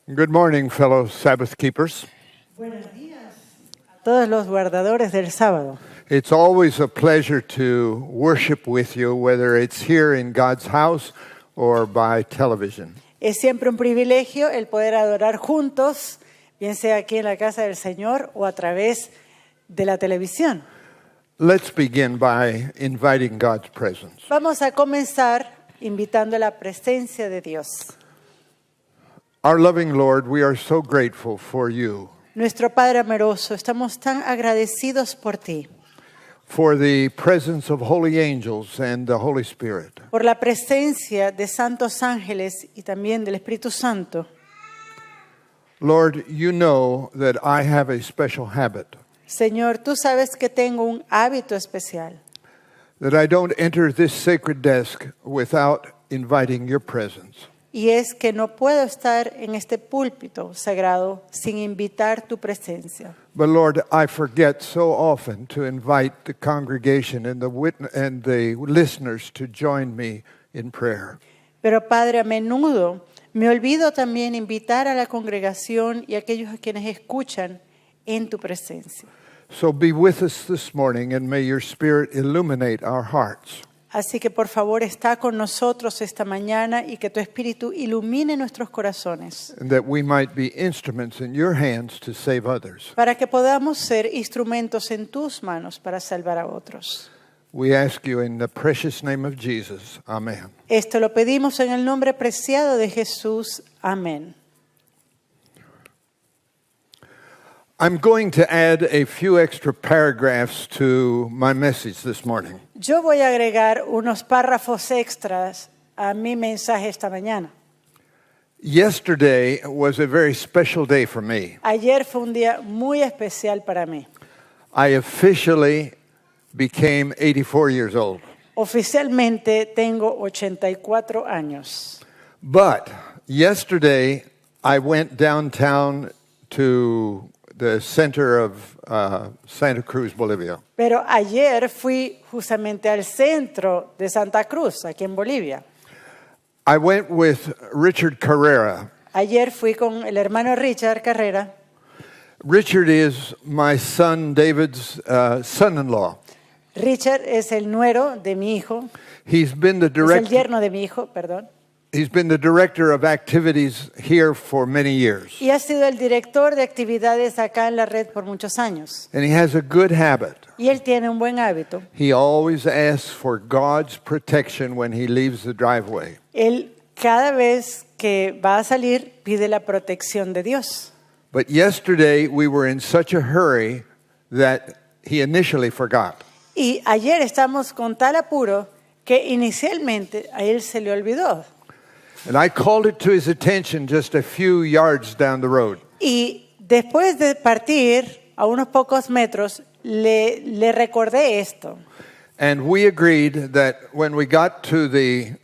Good morning, fellow Sabbath keepers. Buenos días a todos los guardadores del sábado. It's always a pleasure to worship with you, whether it's here in God's house or by television. Es siempre un privilegio el poder adorar juntos, bien sea aquí en la casa del Señor o a través de la televisión. Let's begin by inviting God's presence. Vamos a comenzar invitando a la presencia de Dios. Our loving Lord, we are so grateful for you, Nuestro Padre amoroso, estamos tan agradecidos por ti, for the presence of holy angels and the Holy Spirit. por la presencia de santos ángeles y también del Espíritu Santo. Lord, you know that I have a special habit, Señor, tú sabes que tengo un hábito especial, that I don't enter this sacred desk without inviting your presence. y es que no puedo estar en este púlpito sagrado sin invitar tu presencia. But Lord, I forget so often to invite the congregation and the listeners to join me in prayer. Pero Padre, a menudo me olvido también invitar a la congregación y a aquellos a quienes escuchan en tu presencia. So be with us this morning and may your Spirit illuminate our hearts. Así que por favor está con nosotros esta mañana y que tu Espíritu ilumine nuestros corazones And that we might be instruments in your hands to save others. para que podamos ser instrumentos en tus manos para salvar a otros. We ask you in the precious name of Jesus. Amen. Esto lo pedimos en el nombre preciado de Jesús. Amén. I'm going to add a few extra paragraphs to my message this morning. Yo voy a agregar unos párrafos extras a mi mensaje esta mañana. Yesterday was a very special day for me. Ayer fue un día muy especial para mí. I officially became 84 years old. Oficialmente tengo 84 años. But yesterday I went downtown to the center of Santa Cruz, Bolivia. Pero ayer fui justamente al centro de Santa Cruz, aquí en Bolivia. I went with Richard Carrera. Ayer fui con el hermano Richard Carrera. Richard is my son David's son-in-law. Richard es el nuero de mi hijo, He's been the es el director. yerno de mi hijo, perdón. He's been the director of activities here for many years, Y ha sido el director de actividades acá en la red por muchos años. and he has a good habit. Y él tiene un buen hábito. He always asks for God's protection when he leaves the driveway. Él cada vez que va a salir pide la protección de Dios. But yesterday we were in such a hurry that he initially forgot. Y ayer estamos con tal apuro que inicialmente a él se le olvidó. And I called it to his attention just a few yards down the road. Y después de partir a unos pocos metros, le recordé esto. And we agreed that when we got to the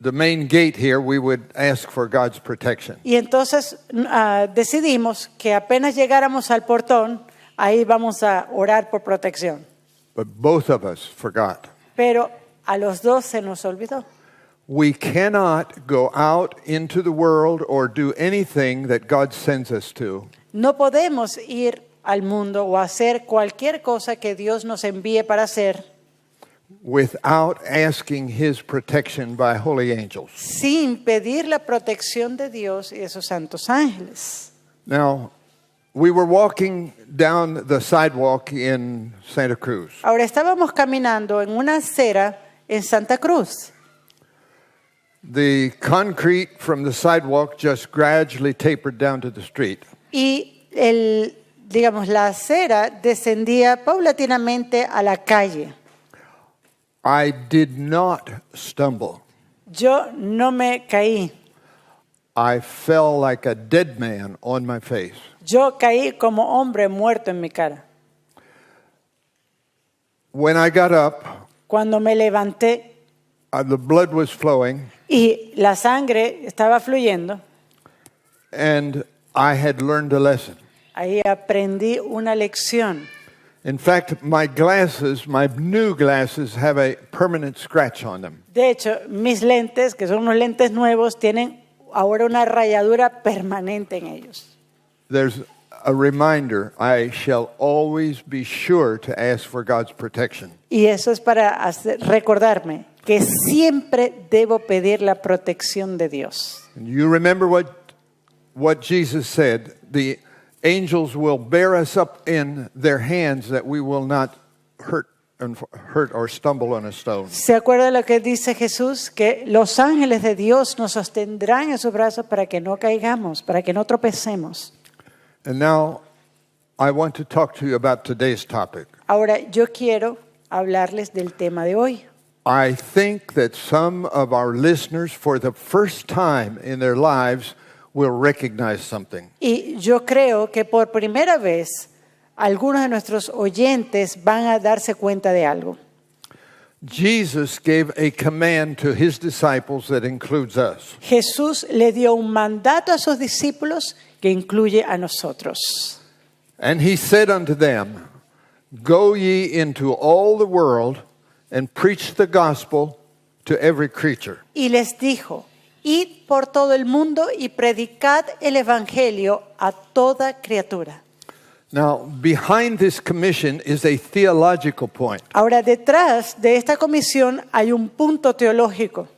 main gate here, we would ask for God's protection. Y entonces decidimos que apenas llegáramos al portón, ahí vamos a orar por protección. But both of us forgot. Pero a los dos se nos olvidó. We cannot go out into the world or do anything that God sends us to No podemos ir al mundo o hacer cualquier cosa que Dios nos envíe para hacer without asking his protection by holy angels. sin pedir la protección de Dios y de sus santos ángeles. Now, we were walking down the sidewalk in Santa Cruz. Ahora estábamos caminando en una acera en Santa Cruz. The concrete from the sidewalk just gradually tapered down to the street. Y la acera descendía paulatinamente a la calle. I did not stumble. Yo no me caí. I fell like a dead man on my face. Yo caí como hombre muerto en mi cara. When I got up, Cuando me levanté the blood was flowing, y la sangre estaba fluyendo, and I had learned a lesson. ahí aprendí una lección. In fact, my new glasses, have a permanent scratch on them. De hecho, mis lentes, que son unos lentes nuevos, tienen ahora una rayadura permanente en ellos. There's a reminder, I shall always be sure to ask for God's protection. Y eso es para recordarme que siempre debo pedir la protección de Dios. And you remember what Jesus said, the angels will bear us up in their hands that we will not hurt or stumble on a stone. ¿Se acuerda lo que dice Jesús? Que los ángeles de Dios nos sostendrán en sus brazos para que no caigamos, para que no tropecemos. And now I want to talk to you about today's topic. Ahora, yo quiero hablarles del tema de hoy. I think that some of our listeners, for the first time in their lives, will recognize something. Y yo creo que por primera vez algunos de nuestros oyentes van a darse cuenta de algo. Jesus gave a command to his disciples that includes us. Jesús le dio un mandato a sus discípulos que incluye a nosotros. And he said unto them, Go ye into all the world and preach the gospel to every creature. Y les dijo, id por todo el mundo y predicad el evangelio a toda criatura. Now, behind this commission is a theological point. Ahora, detrás de esta comisión hay un punto teológico.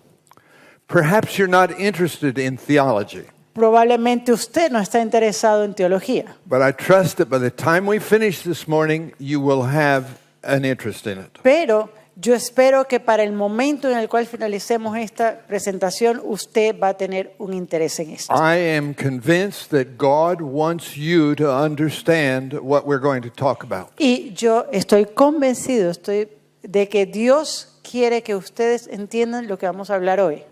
Perhaps you're not interested in theology, Probablemente usted no está interesado en teología, but I trust that by the time we finish this morning, you will have an interest in it. pero yo espero que para el momento en el cual finalicemos esta presentación, usted va a tener un interés en esto. I am convinced that God wants you to understand what we're going to talk about. Y yo estoy convencido de que Dios quiere que ustedes entiendan lo que vamos a hablar hoy.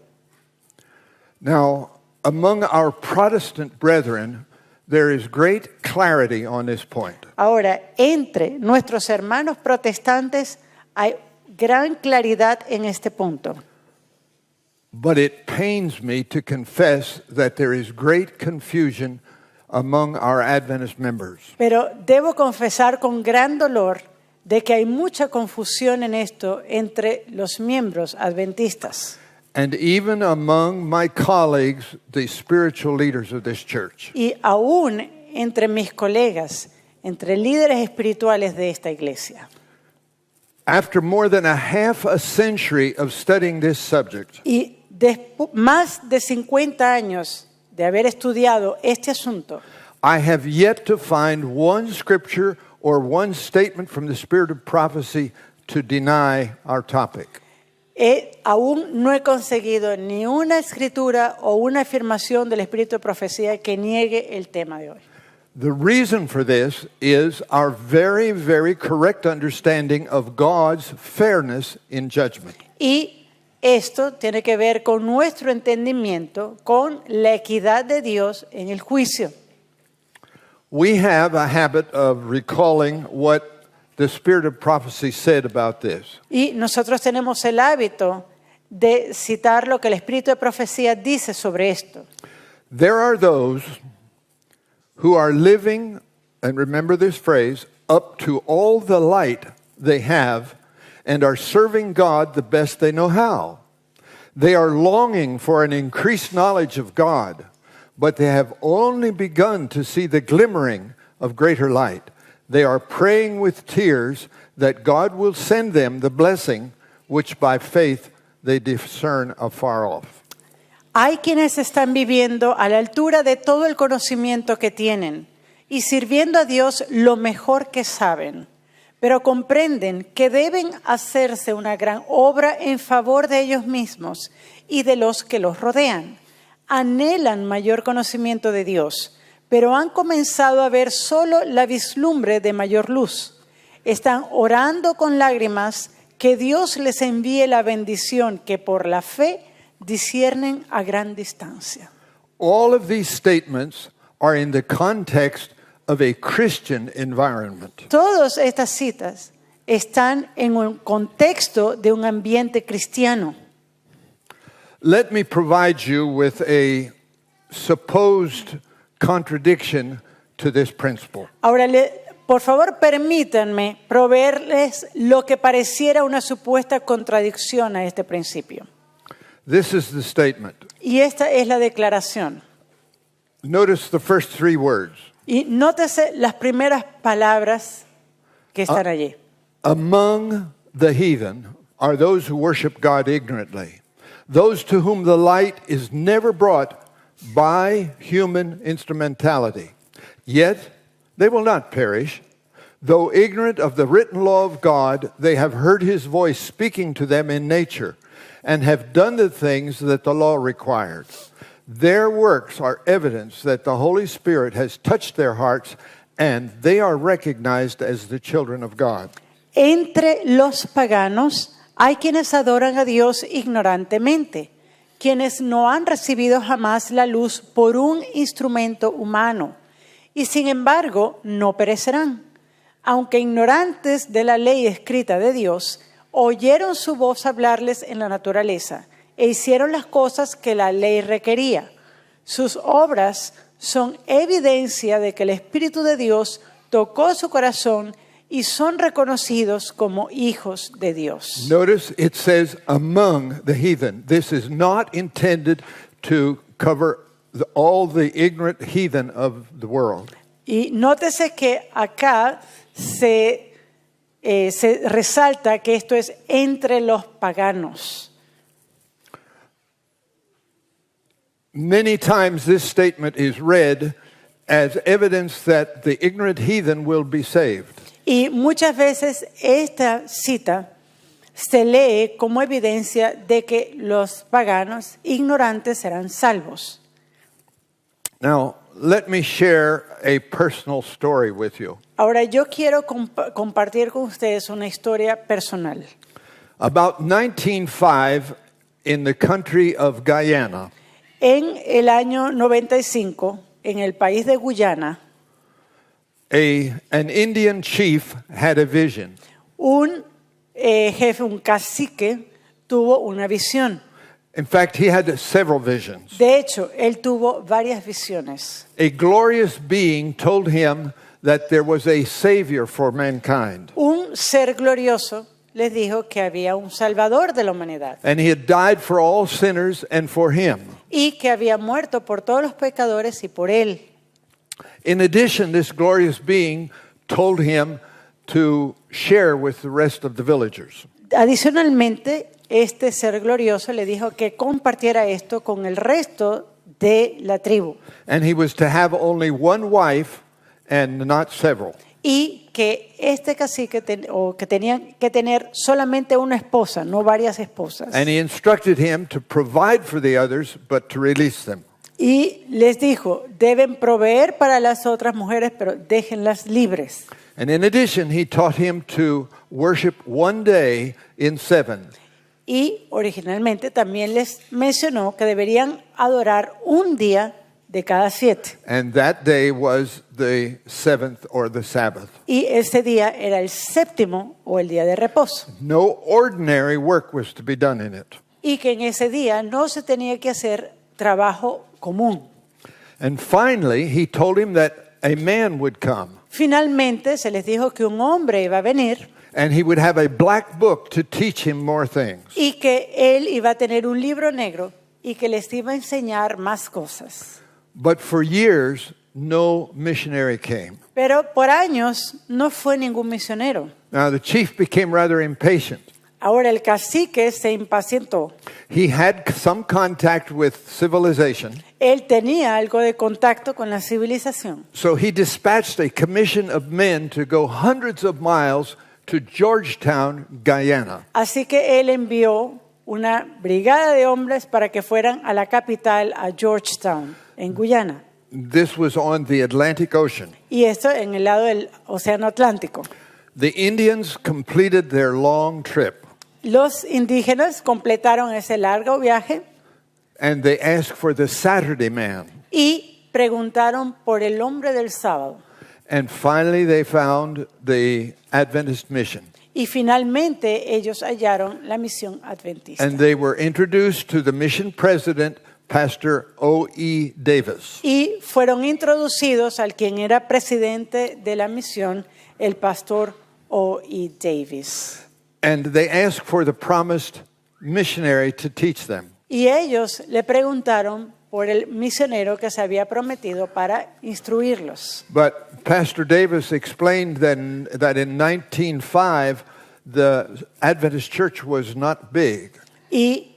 Now, among our Protestant brethren, there is great clarity on this point. Ahora, entre nuestros hermanos protestantes hay gran claridad en este punto. But it pains me to confess that there is great confusion among our Adventist members. Pero debo confesar con gran dolor de que hay mucha confusión en esto entre los miembros adventistas. And even among my colleagues, the spiritual leaders of this church. Y aún entre mis colegas, entre líderes espirituales de esta iglesia. After more than a half a century of studying this subject, Y más de 50 años de haber estudiado este asunto, I have yet to find one scripture or one statement from the spirit of prophecy to deny our topic. Aún no he conseguido ni una escritura o una afirmación del espíritu de profecía que niegue el tema de hoy. The reason for this is our very, very correct understanding of God's fairness in judgment. Y esto tiene que ver con nuestro entendimiento, con la equidad de Dios en el juicio. We have a habit of recalling what the spirit of prophecy said about this. Y nosotros tenemos el hábito de citar lo que el espíritu de profecía dice sobre esto. There are those who are living, and remember this phrase, up to all the light they have and are serving God the best they know how. They are longing for an increased knowledge of God, but they have only begun to see the glimmering of greater light. They are praying with tears that God will send them the blessing which by faith they discern afar off. Hay quienes están viviendo a la altura de todo el conocimiento que tienen y sirviendo a Dios lo mejor que saben, pero comprenden que deben hacerse una gran obra en favor de ellos mismos y de los que los rodean. Anhelan mayor conocimiento de Dios, pero han comenzado a ver solo la vislumbre de mayor luz. Están orando con lágrimas que Dios les envíe la bendición que por la fe disciernen a gran distancia. All of these statements are in the context of a Christian environment. Todas estas citas están en un contexto de un ambiente cristiano. Let me provide you with a supposed contradiction to this principle. Ahora, por favor, permítanme proveerles lo que pareciera una supuesta contradicción a este principio. This is the statement. Y esta es la declaración. Notice the first three words. Y nótese las primeras palabras que están allí. Among the heathen are those who worship God ignorantly, those to whom the light is never brought by human instrumentality. Yet they will not perish. Though ignorant of the written law of God, they have heard his voice speaking to them in nature and have done the things that the law required. Their works are evidence that the Holy Spirit has touched their hearts and they are recognized as the children of God. Entre los paganos hay quienes adoran a Dios ignorantemente, quienes no han recibido jamás la luz por un instrumento humano, y sin embargo no perecerán. Aunque ignorantes de la ley escrita de Dios, oyeron su voz hablarles en la naturaleza e hicieron las cosas que la ley requería. Sus obras son evidencia de que el Espíritu de Dios tocó su corazón y son reconocidos como hijos de Dios. Notice it says among the heathen. This is not intended to cover all the ignorant heathen of the world. Y nótese que acá se resalta que esto es entre los paganos. Many times this statement is read as evidence that the ignorant heathen will be saved. Y muchas veces esta cita se lee como evidencia de que los paganos ignorantes serán salvos. Now, let me share a personal story with you. Ahora yo quiero compartir con ustedes una historia personal. About 1905, in the country of Guyana, En el año 95, en el país de Guyana, an Indian chief had a vision. un jefe, un cacique, tuvo una visión. In fact, he had several visions. De hecho, él tuvo varias visiones. A glorious being told him that there was a savior for mankind. Un ser glorioso les dijo que había un salvador de la humanidad And he had died for all sinners and for him. y que había muerto por todos los pecadores y por él. In addition, this glorious being told him to share with the rest of the villagers. Adicionalmente, este ser glorioso le dijo que compartiera esto con el resto de la tribu And he was to have only one wife and not several. y que este cacique que tenía que tener solamente una esposa, no varias esposas. And he instructed him to provide for the others, but to release them. Y les dijo, deben proveer para las otras mujeres, pero déjenlas libres. And in addition, he taught him to worship one day in 7. Y originalmente también les mencionó que deberían adorar un día de cada 7. And that day was the 7th or the Sabbath. Y ese día era el 7º o el día de reposo. No ordinary work was to be done in it. Y que en ese día no se tenía que hacer trabajo común. And finally, he told him that a man would come Finalmente se les dijo que un hombre iba a venir and he would have a black book to teach him more things. y que él iba a tener un libro negro y que les iba a enseñar más cosas. But for years, no missionary came. Pero por años no fue ningún misionero. Now, the chief became rather impatient. Ahora el cacique se impacientó. He had some contact with civilization, Él tenía algo de contacto con la civilización. so he dispatched a commission of men to go hundreds of miles to Georgetown, Guyana. Así que él envió una brigada de hombres para que fueran a la capital, a Georgetown, en Guyana. This was on the Atlantic Ocean. Y esto en el lado del Océano Atlántico. The Indians completed their long trip, Los indígenas completaron ese largo viaje and they asked for the Saturday man. y preguntaron por el hombre del sábado. And finally, they found the Adventist mission. Y finalmente ellos hallaron la misión adventista. And they were introduced to the mission president, Pastor O.E. Davis. Y fueron introducidos al quien era presidente de la misión, el pastor O.E. Davis. And they asked for the promised missionary to teach them. Y ellos le preguntaron por el misionero que se había prometido para instruirlos. But Pastor Davis explained that in 1905, the Adventist Church was not big. Y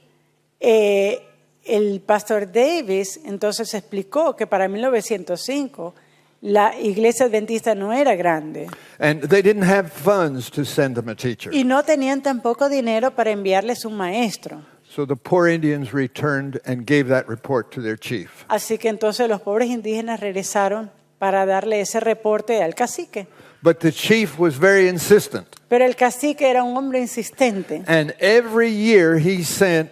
el pastor Davis entonces explicó que para 1905 la iglesia adventista no era grande And they didn't have funds to send them a teacher. y no tenían tampoco dinero para enviarles un maestro. So the poor Indians returned and gave that report to their chief. Así que entonces los pobres indígenas regresaron para darle ese reporte al cacique. But the chief was very insistent. Pero el cacique era un hombre insistente. And every year he sent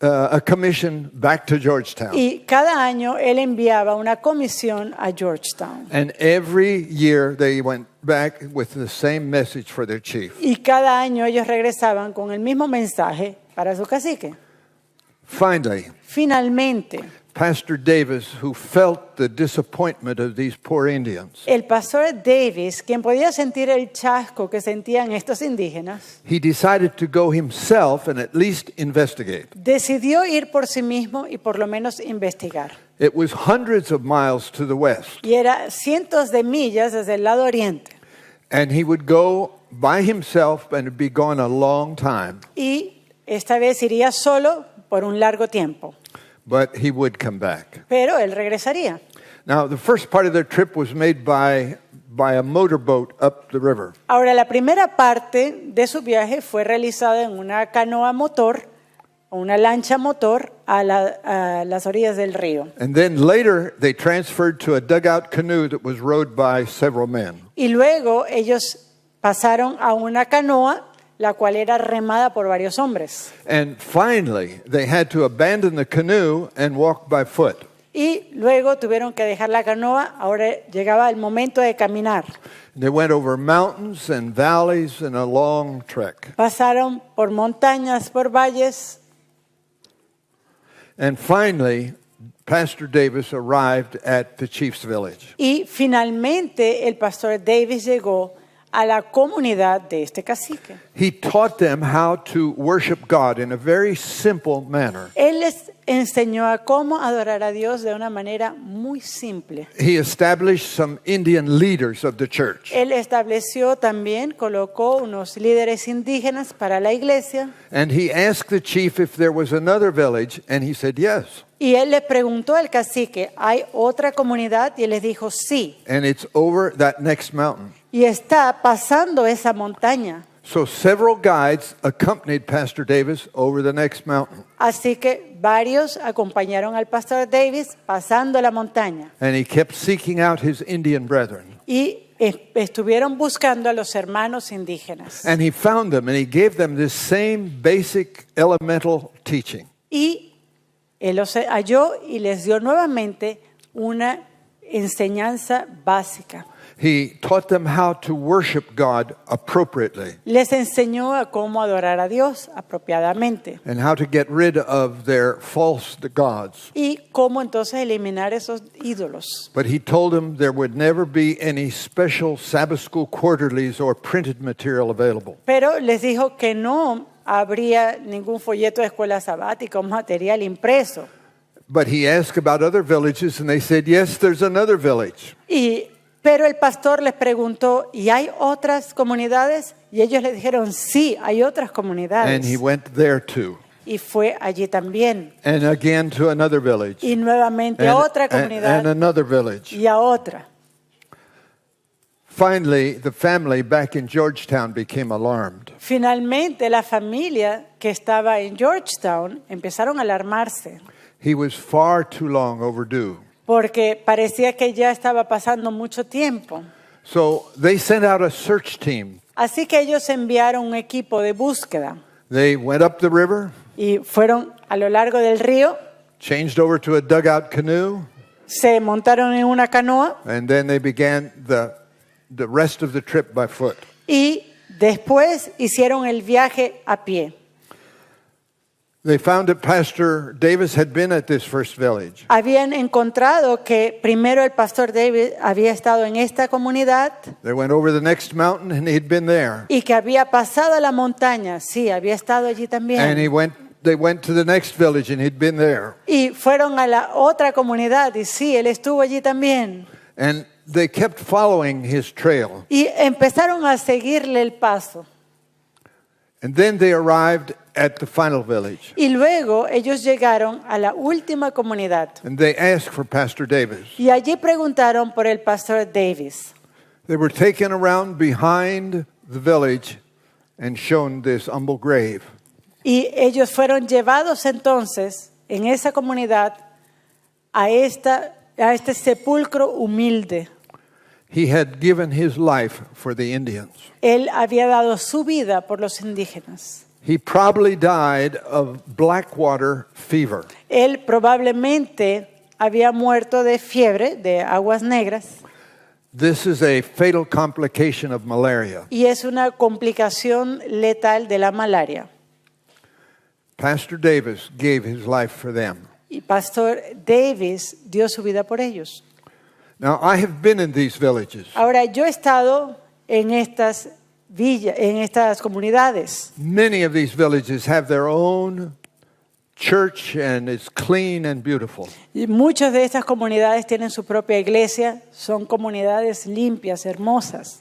a commission back to Georgetown. Y cada año él enviaba una comisión a Georgetown. And every year they went back with the same message for their chief. Y cada año ellos regresaban con el mismo mensaje para su cacique. Finally, Finalmente, Pastor Davis, who felt the disappointment of these poor Indians, el pastor Davis, quien podía sentir el chasco que sentían estos indígenas, he decided to go himself and at least investigate. decidió ir por sí mismo y por lo menos investigar. It was hundreds of miles to the west, Y era cientos de millas desde el lado oriente. and he would go by himself and be gone a long time, Y esta vez iría solo por un largo tiempo. but he would come back. Pero él regresaría. Now, the first part of their trip was made by a motorboat up the river. Ahora, la primera parte de su viaje fue realizada en una canoa motor o una lancha motor a las orillas del río. And then later, they transferred to a dugout canoe that was rowed by several men. Y luego ellos pasaron a una canoa, la cual era remada por varios hombres. And finally, they had to abandon the canoe and walk by foot. Y luego tuvieron que dejar la canoa, ahora llegaba el momento de caminar. They went over mountains and valleys in a long trek. Pasaron por montañas, por valles, And finally, Pastor Davis arrived at the chief's village. y finalmente el pastor Davis llegó a la comunidad de este cacique. He taught them how to worship God in a very simple manner. Él les enseñó a cómo adorar a Dios de una manera muy simple. He established some Indian leaders of the church. Él estableció también, colocó unos líderes indígenas para la iglesia And he asked the chief if there was another village, and he said yes. y él le preguntó al cacique, ¿hay otra comunidad? Y él les dijo, sí. And it's over that next mountain. Y está pasando esa montaña. So several guides accompanied Pastor Davis over the next mountain. Así que varios acompañaron al pastor Davis pasando la montaña And he kept seeking out his Indian brethren. y estuvieron buscando a los hermanos indígenas. And he found them and he gave them this same basic elemental teaching. Y él los halló y les dio nuevamente una enseñanza básica. He taught them how to worship God appropriately Les enseñó a cómo adorar a Dios apropiadamente and how to get rid of their false gods. y cómo entonces eliminar esos ídolos. But he told them there would never be any special Sabbath school quarterlies or printed material available. Pero les dijo que no habría ningún folleto de escuela sabática o material impreso. But he asked about other villages and they said, yes, there's another village. Pero el pastor les preguntó, ¿y hay otras comunidades? Y ellos le dijeron, sí, hay otras And he comunidades. went there too. Y fue allí también. And again to another village. Y nuevamente a otra comunidad and another village. y a otra. Finally, the family back in Georgetown became alarmed. Finalmente, la familia que estaba en Georgetown empezaron a alarmarse He was far too long overdue. porque parecía que ya estaba pasando mucho tiempo. So they sent out a search team. Así que ellos enviaron un equipo de búsqueda They went up the river, y fueron a lo largo del río, changed over to a dugout canoe, se montaron en una canoa and then they began the rest of the trip by foot. y después hicieron el viaje a pie. They found that Pastor Davis had been at this first village. Habían encontrado que primero el pastor David había estado en esta comunidad They went over the next mountain and he'd been there. y que había pasado la montaña. Sí, había estado allí And he también. went they went to the next village and he'd been there. Y fueron a la otra comunidad y sí, él estuvo allí también. And they kept following his trail. Y empezaron a seguirle el paso. And then they arrived at the final village. Y luego ellos llegaron a la última comunidad. And they asked for Pastor Davis. Y allí preguntaron por el pastor Davis. They were taken around behind the village and shown this humble grave. Y ellos fueron llevados entonces en esa comunidad a este sepulcro humilde. He had given his life for the Indians. Él había dado su vida por los indígenas. He probably died of blackwater fever. Él probablemente había muerto de fiebre, de aguas negras, This is a fatal complication of malaria. y es una complicación letal de la malaria. Pastor Davis gave his life for them. Y Pastor Davis dio su vida por ellos. Now, I have been in these villages. Ahora, yo he estado en estas villas, en estas comunidades. Many of these villages have their own church and it's clean and beautiful. Y muchas de estas comunidades tienen su propia iglesia, son comunidades limpias, hermosas.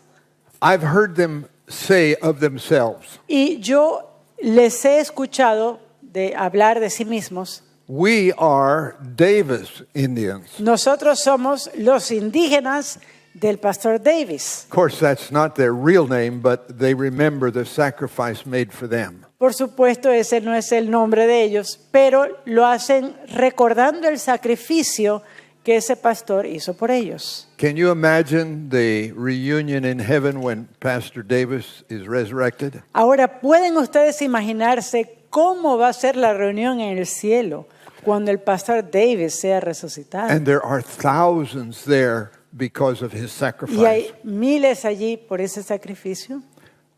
I've heard them say of themselves, Y yo les he escuchado de hablar de sí mismos. we are Davis Indians. Nosotros somos los indígenas del pastor Davis. Of course, that's not their real name, but they remember the sacrifice made for them. Por supuesto, ese no es el nombre de ellos, pero lo hacen recordando el sacrificio que ese pastor hizo por ellos. Can you imagine the reunion in heaven when Pastor Davis is resurrected? Ahora, ¿pueden ustedes imaginarse cómo va a ser la reunión en el cielo cuando el pastor Davis sea resucitado? And there are thousands there because of his Y sacrifice. hay miles allí por ese sacrificio.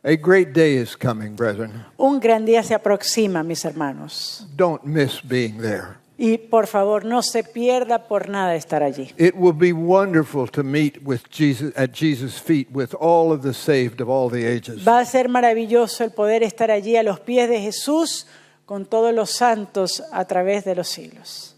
A great day is coming, brethren. Un gran día se aproxima, mis hermanos. Don't miss being there. Y por favor, no se pierda por nada estar allí. It will be wonderful to meet with Jesus at Jesus' feet with all of the saved of all the ages. Va a ser maravilloso el poder estar allí a los pies de Jesús con todos los santos a través de los siglos.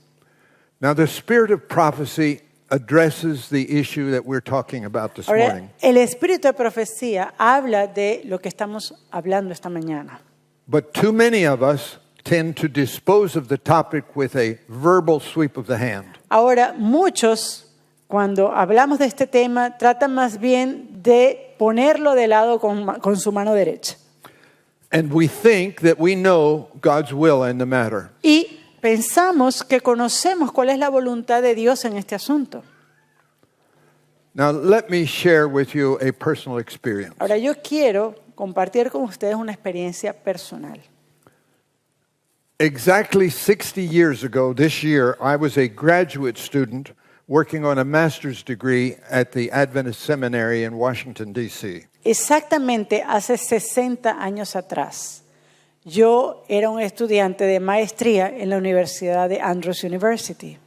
Now, the spirit of prophecy addresses the issue that we're talking about this Ahora, morning. el espíritu de profecía habla de lo que estamos hablando esta mañana. But too many of us tend to dispose of the topic with a verbal sweep of the hand. Ahora, muchos, cuando hablamos de este tema, tratan más bien de ponerlo de lado con su mano derecha. And we think that we know God's will in the matter. Y pensamos que conocemos cuál es la voluntad de Dios en este asunto. Now, let me share with you a personal experience. Ahora, yo quiero compartir con ustedes una experiencia personal. Exactly 60 years ago, this year, I was a graduate student working on a master's degree at the Adventist Seminary in Washington, D.C. Exactamente hace 60 años atrás, yo era un estudiante de maestría en la Universidad de Andrews University.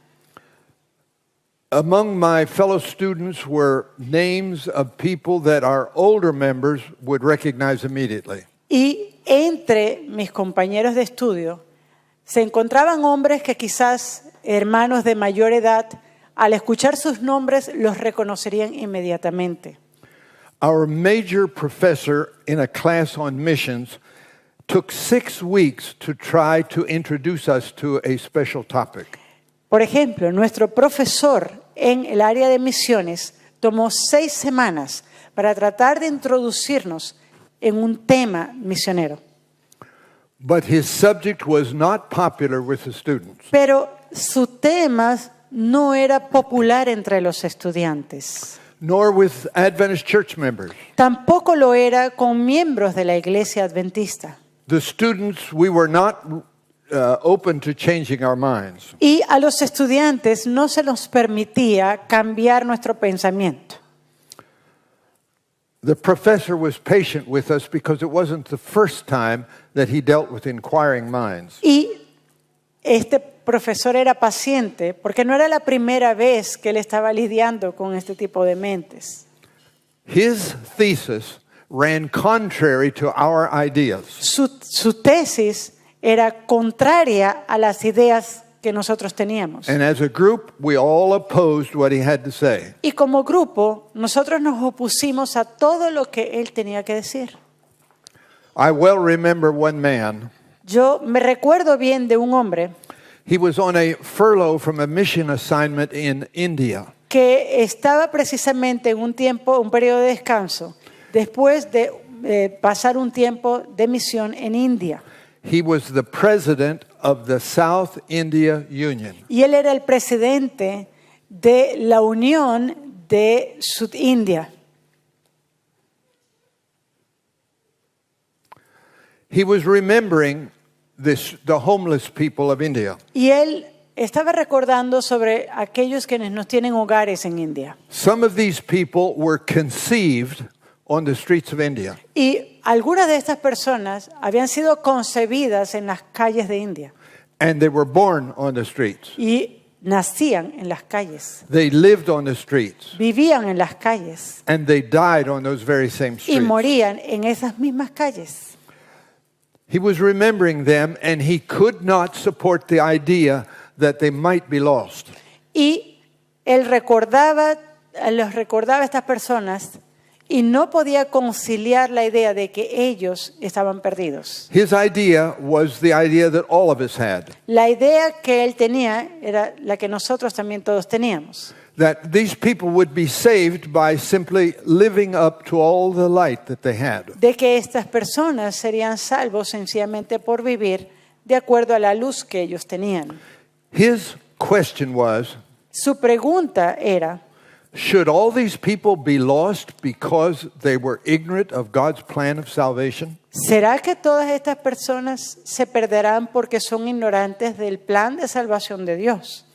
Among my fellow students were names of people that our older members would recognize immediately. Y entre mis compañeros de estudio se encontraban hombres que quizás hermanos de mayor edad, al escuchar sus nombres los reconocerían inmediatamente. Our major professor in a class on missions took 6 weeks to try to introduce us to a special topic. Por ejemplo, nuestro profesor en el área de misiones tomó 6 semanas para tratar de introducirnos en un tema misionero. But his subject was not popular with the students. Pero su tema no era popular entre los estudiantes. Nor with Adventist church members. Tampoco lo era con miembros de la iglesia adventista. The students, we were not open to changing our minds. Y a los estudiantes no se nos permitía cambiar nuestro pensamiento. The professor was patient with us because it wasn't the first time that he dealt with inquiring minds. Y este profesor era paciente porque no era la primera vez que él estaba lidiando con este tipo de mentes. His thesis ran contrary to our ideas. Su tesis era contraria a las ideas que nosotros teníamos. And as a group, we all opposed what he had to say. Y como grupo, nosotros nos opusimos a todo lo que él tenía que decir. I well remember one man. Yo me recuerdo bien de un hombre He was on a furlough from a mission assignment in India. que estaba precisamente en un periodo de descanso, después de pasar un tiempo de misión en India. He was the president of the South India Union. Y él era el presidente de la Unión de Sudindia. He was remembering the homeless people of India. Y él estaba recordando sobre aquellos quienes no tienen hogares en India. Some of these people were conceived on the streets of India. Y algunas de estas personas habían sido concebidas en las calles de India And they were born on the streets. y nacían en las calles, They lived on the streets. vivían en las calles And they died on those very same y streets. morían en esas mismas calles. He was remembering them, and he could not support the idea that they might be lost. Y él los recordaba a estas personas y no podía conciliar la idea de que ellos estaban perdidos. His idea was the idea that all of us had, La idea que él tenía era la que nosotros también todos teníamos. that these people would be saved by simply living up to all the light that they had. De que estas personas serían salvos sencillamente por vivir de acuerdo a la luz que ellos tenían. His question was, Su pregunta era, should all these people be lost because they were ignorant of God's plan of salvation? ¿será que todas estas personas se perderán porque son ignorantes del plan de salvación de Dios?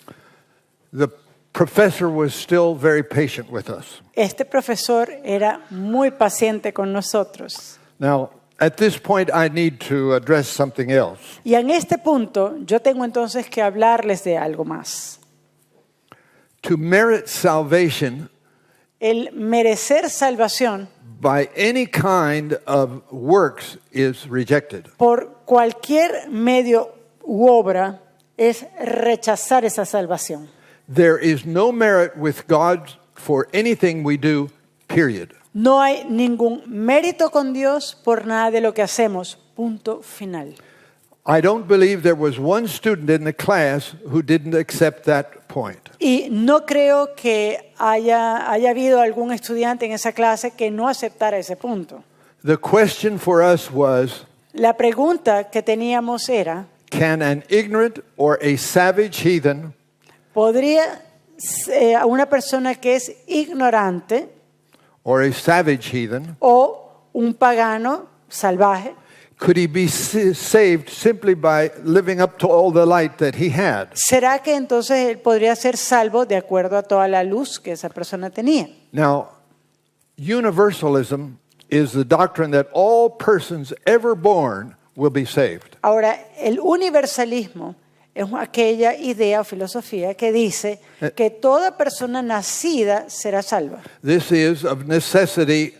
The professor was still very patient with us. Este profesor era muy paciente con nosotros. Now, at this point, I need to address something else. Y en este punto yo tengo entonces que hablarles de algo más. To merit salvation El merecer salvación by any kind of works is rejected. por cualquier medio u obra es rechazar esa salvación. There is no merit with God for anything we do, period. No hay ningún mérito con Dios por nada de lo que hacemos. Punto final. I don't believe there was one student in the class who didn't accept that point. Y no creo que haya habido algún estudiante en esa clase que no aceptara ese punto. The question for us was, La pregunta que teníamos era, can an ignorant or a savage heathen ¿podría a una persona que es ignorante or a savage heathen, o un pagano salvaje, could he be saved simply by living up to all the light that he had? será que entonces él podría ser salvo de acuerdo a toda la luz que esa persona tenía? Now, universalism is the doctrine that all persons ever born will be saved. Ahora, el universalismo es aquella idea o filosofía que dice que toda persona nacida será salva This is of necessity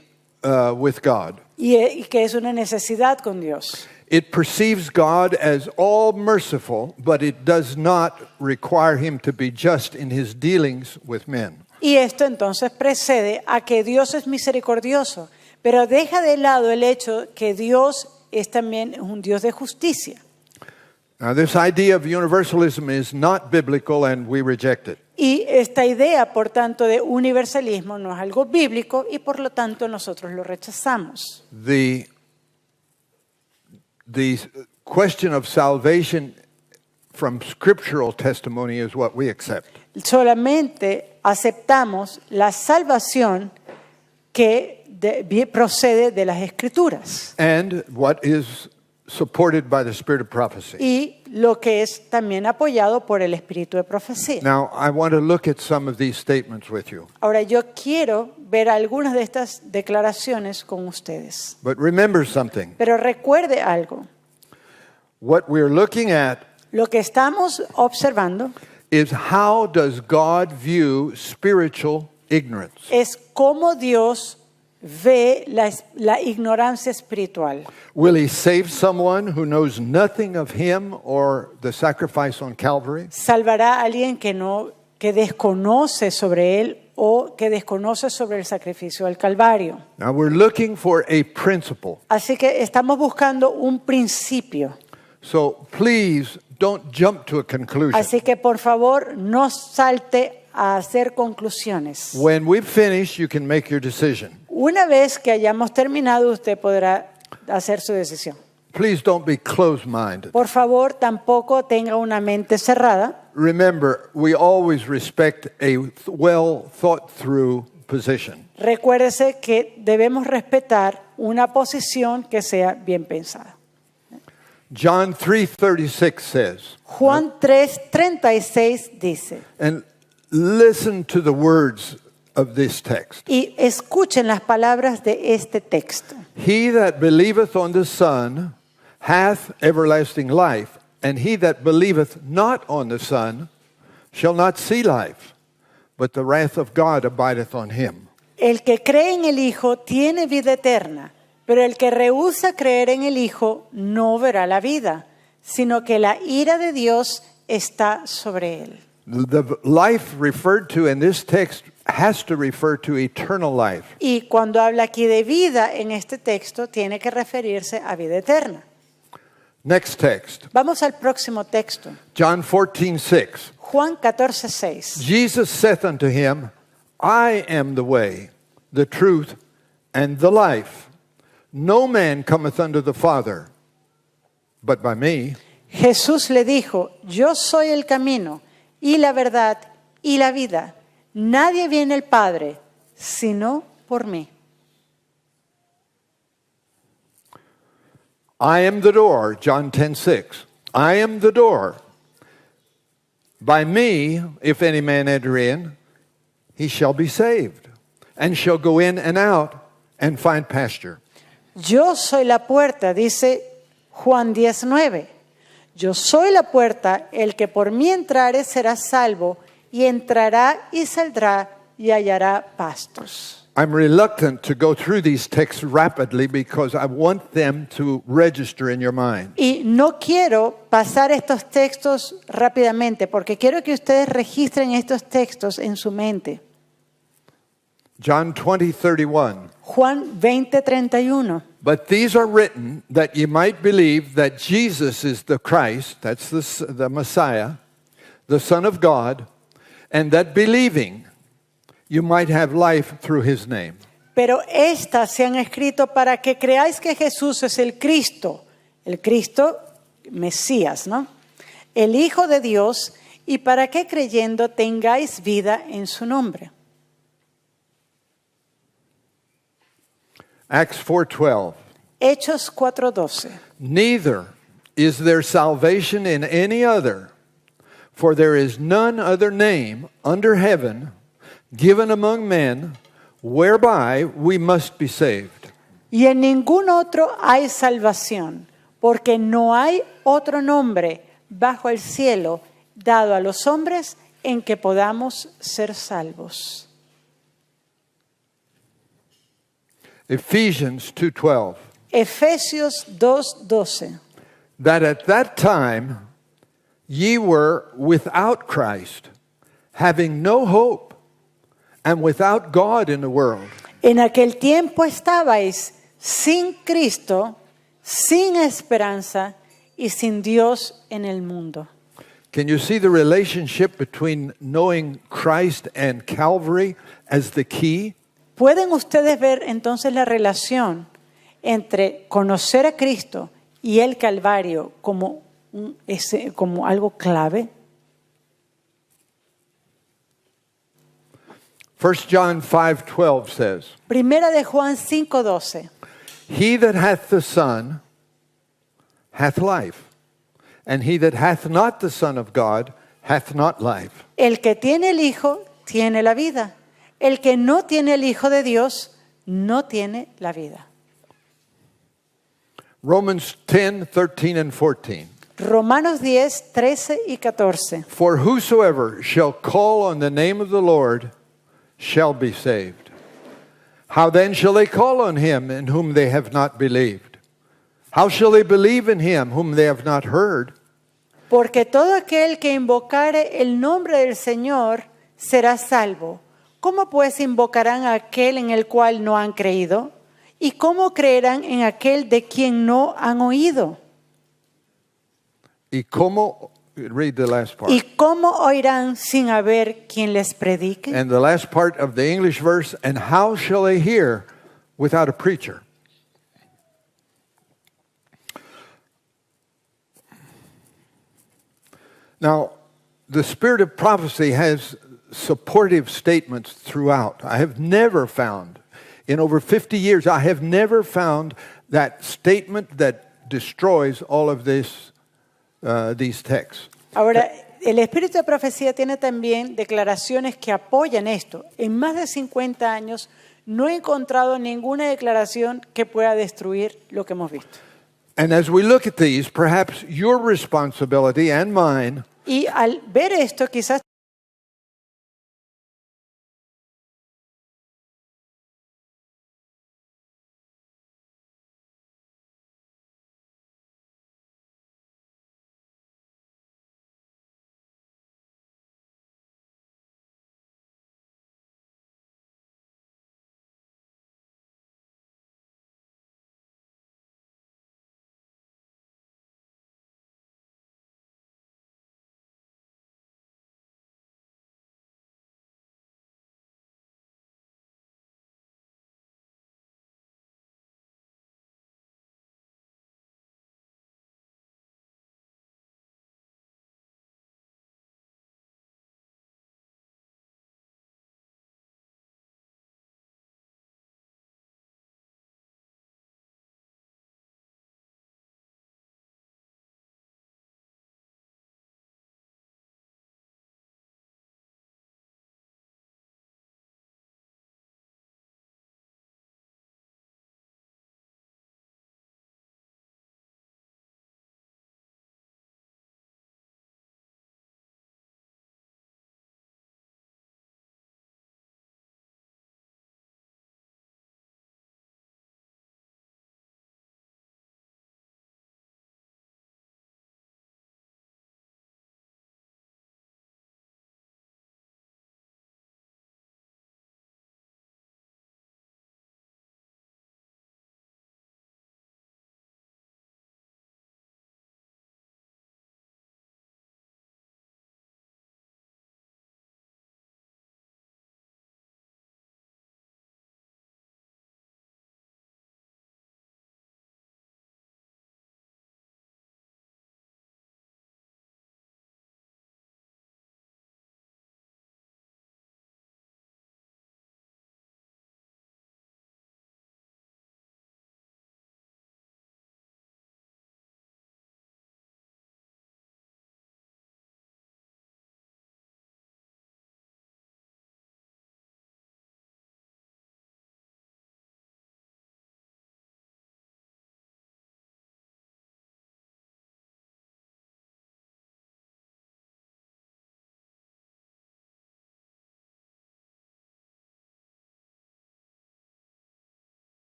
with God. y que es una necesidad con Dios. It perceives God as all merciful, but it does not require him to be just in his dealings with men. Y esto entonces precede a que Dios es misericordioso, pero deja de lado el hecho que Dios es también un Dios de justicia. Now, this idea of universalism is not biblical and we reject it. Y esta idea, por tanto, de universalismo no es algo bíblico y por lo tanto nosotros lo rechazamos. The question of salvation from scriptural testimony is what we accept. Solamente aceptamos la salvación que procede de las Escrituras And what is supported by the spirit of prophecy. y lo que es también apoyado por el espíritu de profecía. Now, I want to look at some of these statements with you. Ahora yo quiero ver algunas de estas declaraciones con ustedes. But remember something. Pero recuerde algo, What we're looking at lo que estamos observando is how does God view spiritual ignorance? es cómo Dios ve la ignorancia espiritual. Will he save someone who knows nothing of him or the sacrifice on Calvary? ¿Salvará a alguien que desconoce sobre él o que desconoce sobre el sacrificio del Calvario? Now we're looking for a principle. Así que estamos buscando un principio. So please don't jump to a conclusion. Así que por favor no salte a hacer conclusiones. When we finish, you can make your decision. Una vez que hayamos terminado, usted podrá hacer su decisión. Please don't be closed-minded. Por favor, tampoco tenga una mente cerrada. Remember, we always respect a well thought through position. Recuérdese que debemos respetar una posición que sea bien pensada. John 3:36 says, Juan 3:36 dice, and listen to the words of this text. y escuchen las palabras de este texto. He that believeth on the Son hath everlasting life, and he that believeth not on the Son shall not see life, but the wrath of God abideth on him. El que cree en el Hijo tiene vida eterna, pero el que rehúsa creer en el Hijo no verá la vida, sino que la ira de Dios está sobre él. The life referred to in this text has to refer to eternal life. Y cuando habla aquí de vida en este texto, tiene que referirse a vida eterna. Next text, Vamos al próximo texto. John 14:6. Juan 14:6. Jesus saith unto him, I am the way, the truth, and the life. No man cometh unto the Father, but by me. Jesús le dijo, yo soy el camino y la verdad y la vida. Nadie viene al Padre sino por mí. I am the door, John 10:6. I am the door. By me, if any man enter in, he shall be saved, and shall go in and out and find pasture. Yo soy la puerta, dice Juan 19. Yo soy la puerta, el que por mí entrare será salvo, y entrará y saldrá y hallará pastos. I'm reluctant to go through these texts rapidly because I want them to register in your mind. Y no quiero pasar estos textos rápidamente, porque quiero que ustedes registren estos textos en su mente. John 20:31. Juan 20:31. But these are written that ye might believe that Jesus is the Christ, that's the Messiah, the Son of God, and that believing you might have life through his name. Pero estas se han escrito para que creáis que Jesús es el Cristo Mesías, ¿no? El Hijo de Dios, y para que creyendo tengáis vida en su nombre. Acts 4:12. Hechos 4:12. Neither is there salvation in any other, for there is none other name under heaven given among men whereby we must be saved. Y en ningún otro hay salvación, porque no hay otro nombre bajo el cielo dado a los hombres en que podamos ser salvos. Ephesians 2:12. Efesios 2:12. That at that time ye were without Christ, having no hope, and without God in the world. En aquel tiempo estabais sin Cristo, sin esperanza y sin Dios en el mundo. Can you see the relationship between knowing Christ and Calvary as the key? ¿Pueden ustedes ver entonces la relación entre conocer a Cristo y el Calvario como algo clave? 1 John 5:12 says, Primera de Juan 5:12. He that hath the Son hath life, and he that hath not the Son of God hath not life. El que tiene el Hijo tiene la vida. El que no tiene el Hijo de Dios no tiene la vida. Romans 10:13 and 14. Romanos 10, 13 y 14. For whosoever shall call on the name of the Lord shall be saved. How then shall they call on him in whom they have not believed? How shall they believe in him whom they have not heard? Porque todo aquel que invocare el nombre del Señor será salvo. ¿Cómo pues invocarán a aquel en el cual no han creído? ¿Y cómo creerán en aquel de quien no han oído? Y cómo, read the last part. ¿Y cómo oirán sin haber quien les predique? And the last part of the English verse, and how shall they hear without a preacher? Now, the spirit of prophecy has supportive statements throughout. I have never found, in over 50 years, I have never found that statement that destroys all of this, these texts. Ahora, el espíritu de profecía tiene también declaraciones que apoyan esto. En más de 50 años no he encontrado ninguna declaración que pueda destruir lo que hemos visto. And as we look at these, perhaps your responsibility and mine Y al ver esto, quizás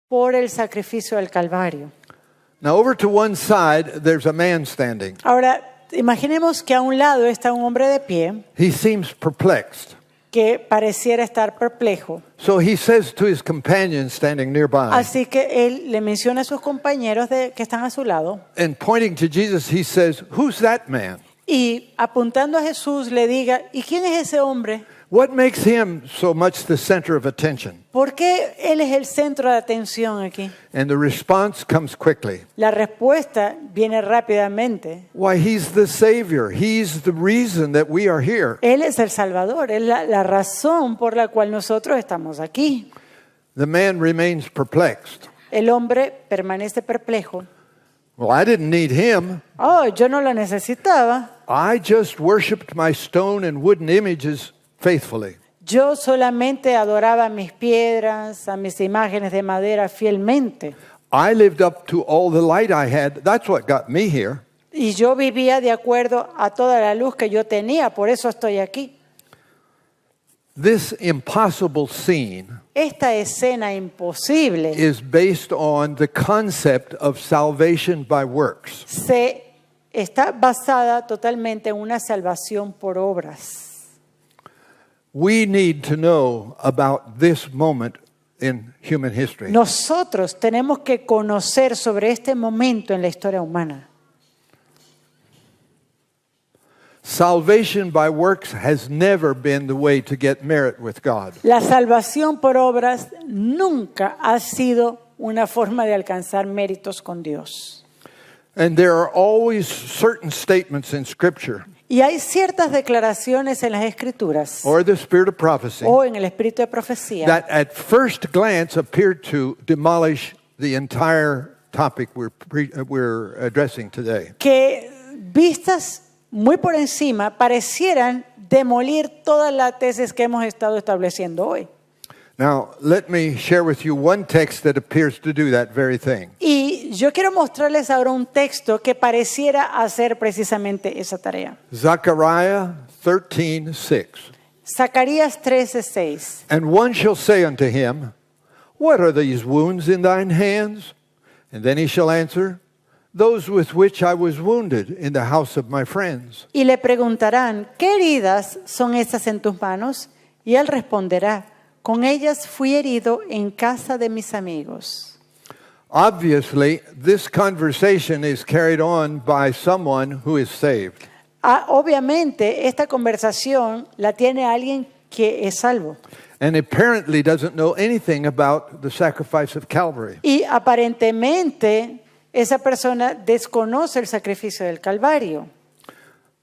por el sacrificio del Calvario. Now, over to one side, there's a man standing. Ahora, imaginemos que a un lado está un hombre de pie He seems perplexed. que pareciera estar perplejo. So he says to his companion standing nearby, Así que él le menciona a sus compañeros que están a su lado and pointing to Jesus, he says, "Who's that man? y apuntando a Jesús le diga, ¿y quién es ese hombre? What makes him so much the center of attention?" ¿Por qué él es el centro de atención aquí? And the response comes quickly. La respuesta viene rápidamente. Why, he's the Savior. He's the reason that we are here. Él es el Salvador, es la razón por la cual nosotros estamos aquí. The man remains perplexed. El hombre permanece perplejo. Well, I didn't need him. Oh, yo no lo necesitaba. I just worshiped my stone and wooden images faithfully. Yo solamente adoraba mis piedras, a mis imágenes de madera fielmente. I lived up to all the light I had. That's what got me here. Y yo vivía de acuerdo a toda la luz que yo tenía, por eso estoy aquí. This impossible scene Esta escena imposible is based on the concept of salvation by works. está basada totalmente en una salvación por obras. We need to know about this moment in human history. Nosotros tenemos que conocer sobre este momento en la historia humana. Salvation by works has never been the way to get merit with God. La salvación por obras nunca ha sido una forma de alcanzar méritos con Dios. And there are always certain statements in Scripture Y hay ciertas declaraciones en las Escrituras or the spirit of prophecy o en el espíritu de profecía that at first glance appear to demolish the entire topic we're addressing today. que vistas muy por encima parecieran demolir toda la tesis que hemos estado estableciendo hoy. Now, let me share with you one text that appears to do that very thing. Y yo quiero mostrarles ahora un texto que pareciera hacer precisamente esa tarea. Zechariah 13:6. Zacarías 13:6. And one shall say unto him, What are these wounds in thine hands? And then he shall answer, Those with which I was wounded in the house of my friends. Y le preguntarán, ¿qué heridas son esas en tus manos? Y él responderá, con ellas fui herido en casa de mis amigos. Obviously, this conversation is carried on by someone who is saved. Obviamente, esta conversación la tiene alguien que es salvo. And apparently doesn't know anything about the sacrifice of Calvary. Y aparentemente, esa persona desconoce el sacrificio del Calvario.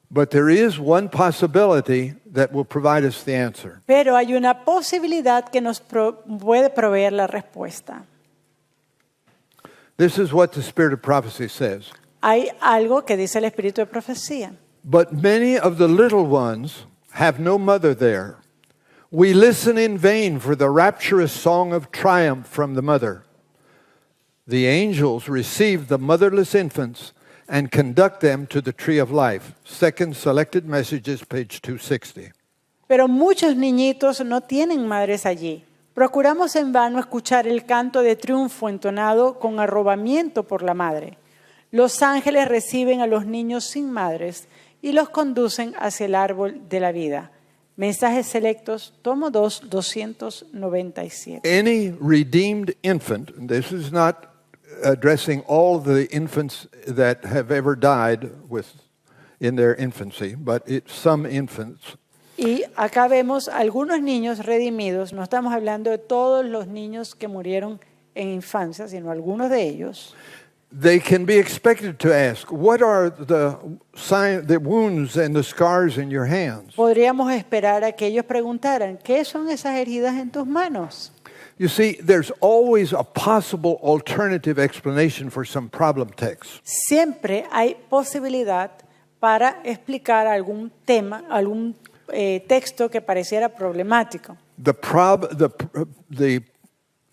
But there is one possibility that will provide us the answer. Pero hay una posibilidad que nos puede proveer la respuesta. This is what the spirit of prophecy says. Hay algo que dice el espíritu de profecía. But many of the little ones have no mother there. We listen in vain for the rapturous song of triumph from the mother. The angels receive the motherless infants and conduct them to the tree of life. Second Selected Messages, page 260. Pero muchos niñitos no tienen madres allí. Procuramos en vano escuchar el canto de triunfo entonado con arrobamiento por la madre. Los ángeles reciben a los niños sin madres y los conducen hacia el árbol de la vida. Mensajes selectos, tomo 2, 297. Any redeemed infant, and this is not addressing all the infants that have ever died in their infancy, but it's some infants. Y acá vemos algunos niños redimidos, no estamos hablando de todos los niños que murieron en infancia, sino algunos de ellos. They can be expected to ask, what are the wounds and the scars in your hands? Podríamos esperar a que ellos preguntaran, ¿qué son esas heridas en tus manos? You see, there's always a possible alternative explanation for some problem text. Siempre hay posibilidad para explicar algún tema, algún texto que pareciera problemático. The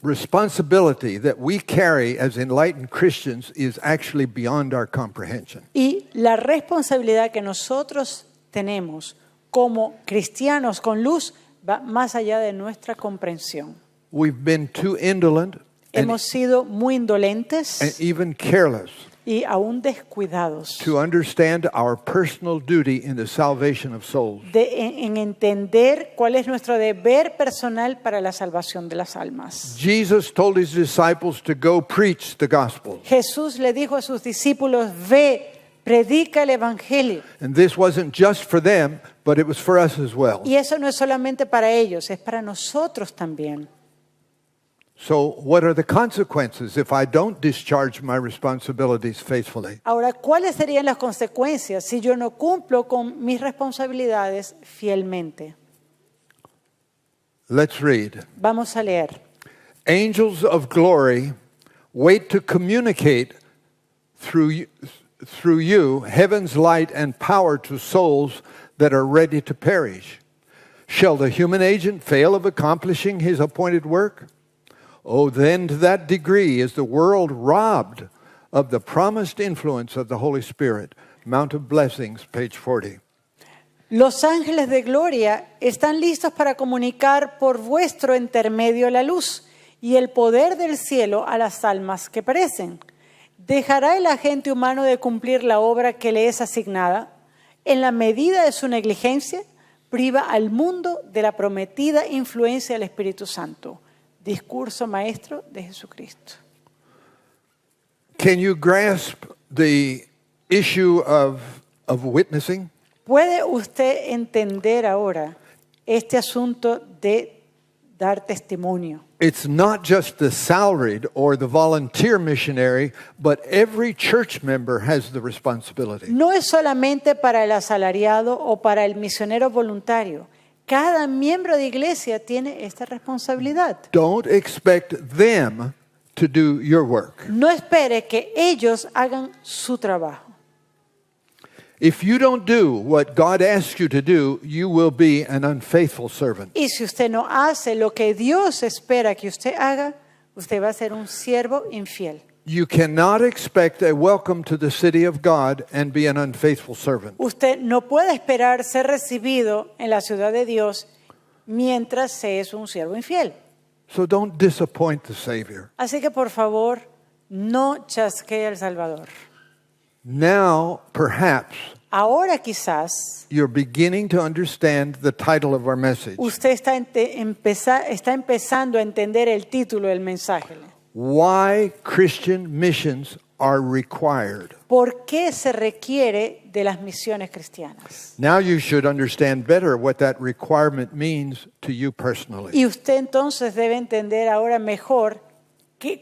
responsibility that we carry as enlightened Christians is actually beyond our comprehension. Y la responsabilidad que nosotros tenemos como cristianos con luz va más allá de nuestra comprensión. We've been too indolent. Hemos sido muy indolentes and even careless y aún descuidados to understand our personal duty in the salvation of souls. en entender cuál es nuestro deber personal para la salvación de las almas. Jesus told his disciples to go preach the gospel. Jesús le dijo a sus discípulos, ve, predica el evangelio. And this wasn't just for them, but it was for us as well. Y eso no es solamente para ellos, es para nosotros también. So, what are the consequences if I don't discharge my responsibilities faithfully? Ahora, ¿cuáles serían las consecuencias si yo no cumplo con mis responsabilidades fielmente? Let's read. Vamos a leer. Angels of glory wait to communicate through you heaven's light and power to souls that are ready to perish. Shall the human agent fail of accomplishing his appointed work? Oh, then to that degree is the world robbed of the promised influence of the Holy Spirit. Mount of Blessings, page 40. Los ángeles de gloria están listos para comunicar por vuestro intermedio la luz y el poder del cielo a las almas que perecen. ¿Dejará el agente humano de cumplir la obra que le es asignada? En la medida de su negligencia, priva al mundo de la prometida influencia del Espíritu Santo. Discurso maestro de Jesucristo. Can you grasp the issue of witnessing? ¿Puede usted entender ahora este asunto de dar testimonio? It's not just the salaried or the volunteer missionary, but every church member has the responsibility. No es solamente para el asalariado o para el misionero voluntario. Cada miembro de iglesia tiene esta responsabilidad. Don't expect them to do your work. No espere que ellos hagan su trabajo. If you don't do what God asks you to do, you will be an unfaithful servant. Y si usted no hace lo que Dios espera que usted haga, usted va a ser un siervo infiel. You cannot expect a welcome to the city of God and be an unfaithful servant. Usted no puede esperar ser recibido en la ciudad de Dios mientras se es un siervo infiel. So don't disappoint the Savior. Así que por favor, no chasquee al Salvador. Now, perhaps, Ahora quizás you're beginning to understand the title of our message. usted está empezando a entender el título del mensaje. Why Christian missions are required. ¿Por qué se requiere de las misiones cristianas? Now you should understand better what that requirement means to you personally. Y usted entonces debe entender ahora mejor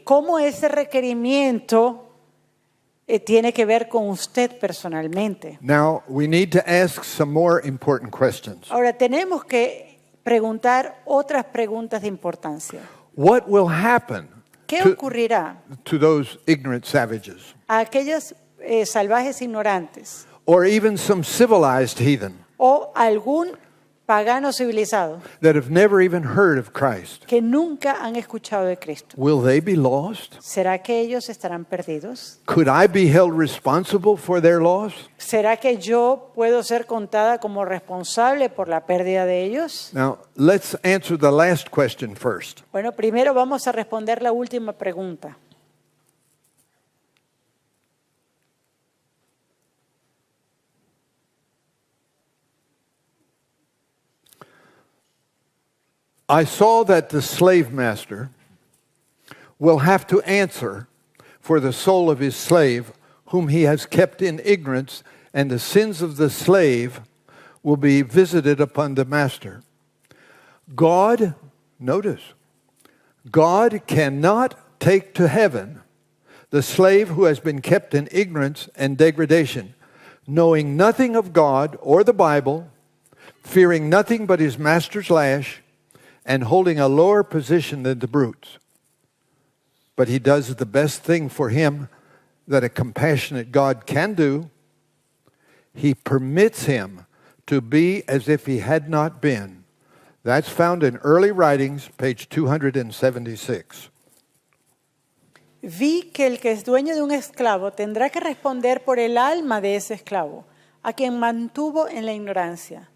cómo ese requerimiento tiene que ver con usted personalmente. Now we need to ask some more important questions. Ahora tenemos que preguntar otras preguntas de importancia. What will happen ¿Qué ocurrirá to those ignorant savages, a aquellos salvajes ignorantes or even some civilized heathen o algún pagano civilizado that have never even heard of Christ? que nunca han escuchado de Cristo? Will they be lost? ¿Será que ellos estarán perdidos? Could I be held responsible for their loss? ¿Será que yo puedo ser contada como responsable por la pérdida de ellos? Now, let's answer the last question first. Bueno, primero vamos a responder la última pregunta. I saw that the slave master will have to answer for the soul of his slave, whom he has kept in ignorance, and the sins of the slave will be visited upon the master. God, notice, God cannot take to heaven the slave who has been kept in ignorance and degradation, knowing nothing of God or the Bible, fearing nothing but his master's lash, and holding a lower position than the brutes. But he does the best thing for him that a compassionate God can do. He permits him to be as if he had not been. That's found in Early Writings, page 276. Vi que el que es dueño de un esclavo tendrá que responder por el alma de ese esclavo, a quien mantuvo en la ignorancia.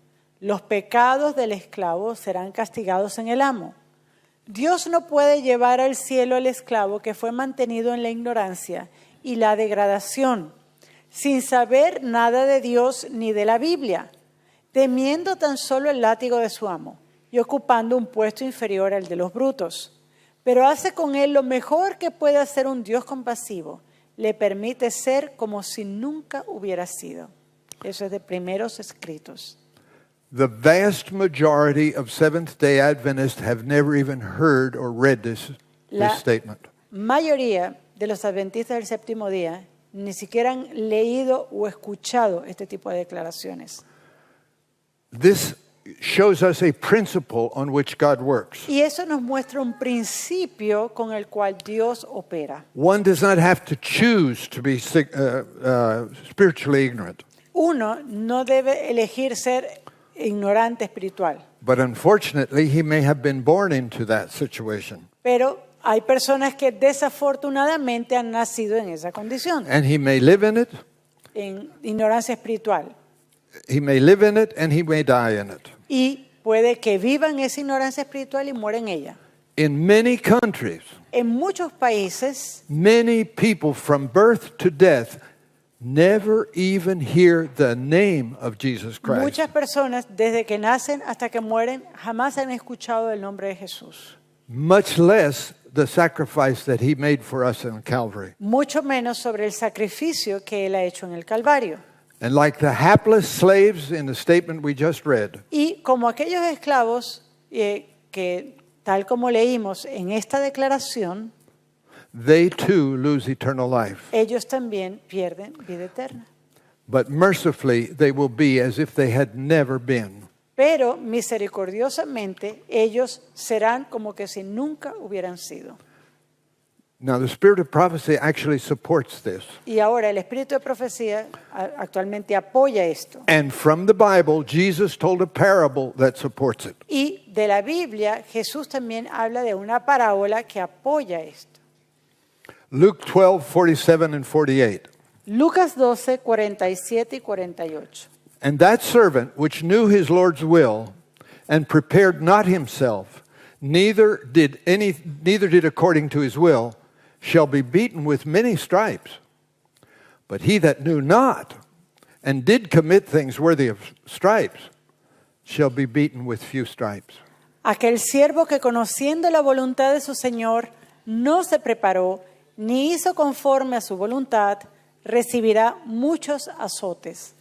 Los pecados del esclavo serán castigados en el amo. Dios no puede llevar al cielo al esclavo que fue mantenido en la ignorancia y la degradación, sin saber nada de Dios ni de la Biblia, temiendo tan solo el látigo de su amo y ocupando un puesto inferior al de los brutos. Pero hace con él lo mejor que puede hacer un Dios compasivo. Le permite ser como si nunca hubiera sido. Eso es de Primeros Escritos. The vast majority of Seventh-day Adventists have never even heard or read this statement. Mayoría de los adventistas del séptimo día ni siquiera han leído o escuchado este tipo de declaraciones. This shows us a principle on which God works. Y eso nos muestra un principio con el cual Dios opera. One does not have to choose to be spiritually ignorant. Uno no debe elegir ser ignorante espiritual. But unfortunately, he may have been born into that situation. Pero hay personas que desafortunadamente han nacido en esa condición, And he may live in it, en ignorancia espiritual. he may live in it, and he may die in it. Y puede que vivan esa ignorancia espiritual y muera en ella. In many countries, En muchos países, many people from birth to death never even hear the name of Jesus Christ. muchas personas desde que nacen hasta que mueren jamás han escuchado el nombre de Jesús. Much less the sacrifice that he made for us in Calvary. Mucho menos sobre el sacrificio que Él ha hecho en el Calvario. And like the hapless slaves in the statement we just read, Y como aquellos esclavos que, tal como leímos en esta declaración, they too lose eternal life. ellos también pierden vida eterna. But mercifully, they will be as if they had never been. Pero misericordiosamente ellos serán como que si nunca hubieran sido. Now, the spirit of prophecy actually supports this. Y ahora el espíritu de profecía actualmente apoya esto. And from the Bible, Jesus told a parable that supports it. Y de la Biblia, Jesús también habla de una parábola que apoya esto. Luke 12, 47 and 48. Lucas 12, 47 y 48. And that servant which knew his Lord's will and prepared not himself, neither did according to his will, shall be beaten with many stripes. But he that knew not and did commit things worthy of stripes shall be beaten with few stripes. Aquel siervo que conociendo la voluntad de su Señor no se preparó ni hizo conforme a su voluntad, recibirá muchos azotes.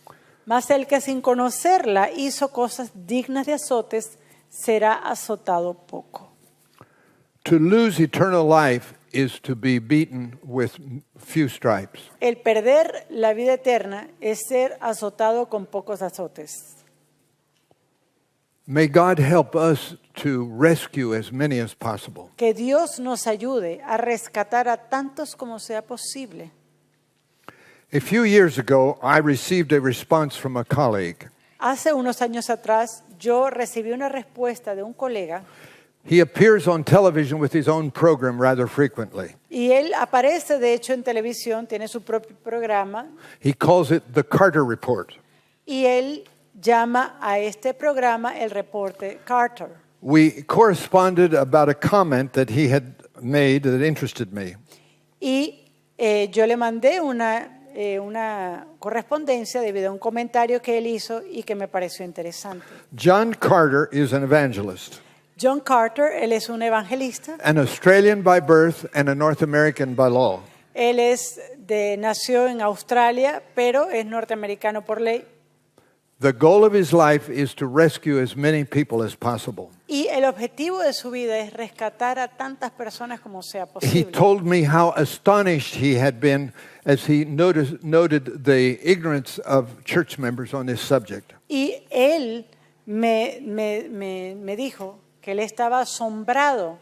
Mas el que sin conocerla hizo cosas dignas de azotes, será azotado poco. To lose eternal life is to be beaten with few stripes. El perder la vida eterna es ser azotado con pocos azotes. May God help us to rescue as many as possible. Que Dios nos ayude a rescatar a tantos como sea posible. A few years ago, I received a response from a colleague. Hace unos años atrás, yo recibí una respuesta de un colega He appears on television with his own program rather frequently. y él aparece, de hecho, en televisión, tiene su propio programa He calls it the Carter Report. y él llama a este programa el reporte Carter. We corresponded about a comment that he had made that interested me. Y yo le mandé una correspondencia debido a un comentario que él hizo y que me pareció interesante. John Carter is an evangelist, John Carter, él es un evangelista. an Australian by birth and a North American by law. Él nació en Australia, pero es norteamericano por ley. The goal of his life is to rescue as many people as possible. Y el objetivo de su vida es rescatar a tantas personas como sea He posible. told me how astonished he had been as he noted the ignorance of church members on this subject. Y él me dijo que él estaba asombrado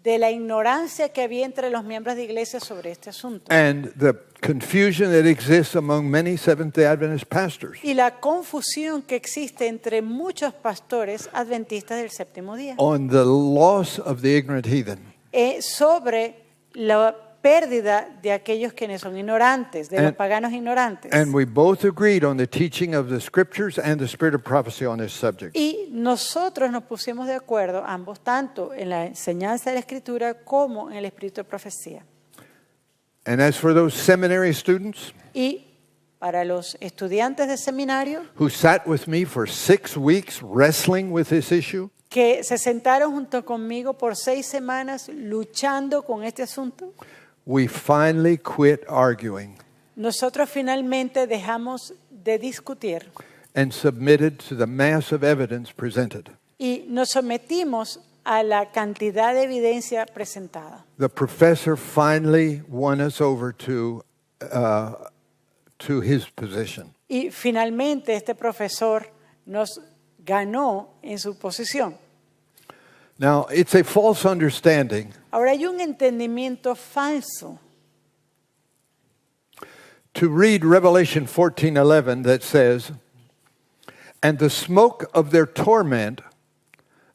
de la ignorancia que había entre los miembros de iglesia sobre este asunto. And the confusion that exists among many Seventh-day Adventist pastors Y la confusión que existe entre muchos pastores adventistas del séptimo día on the loss of the ignorant heathen. sobre la pérdida de aquellos quienes son ignorantes, de los And- paganos ignorantes. And we both agreed on the teaching of the scriptures and the spirit of prophecy on this subject. Y nosotros nos pusimos de acuerdo, ambos, tanto en la enseñanza de la Escritura como en el espíritu de profecía. And as for those seminary students Y para los estudiantes de seminario who sat with me for 6 weeks wrestling with this issue, que se sentaron junto conmigo por 6 semanas luchando con este asunto, we finally quit arguing nosotros finalmente dejamos de discutir and submitted to the mass of evidence presented. y nos sometimos a la cantidad de evidencia presentada. The professor finally won us over to his position. Y finalmente este profesor nos ganó en su posición. Now, it's a false understanding Ahora hay un entendimiento falso to read Revelation 14:11 that says, "And the smoke of their torment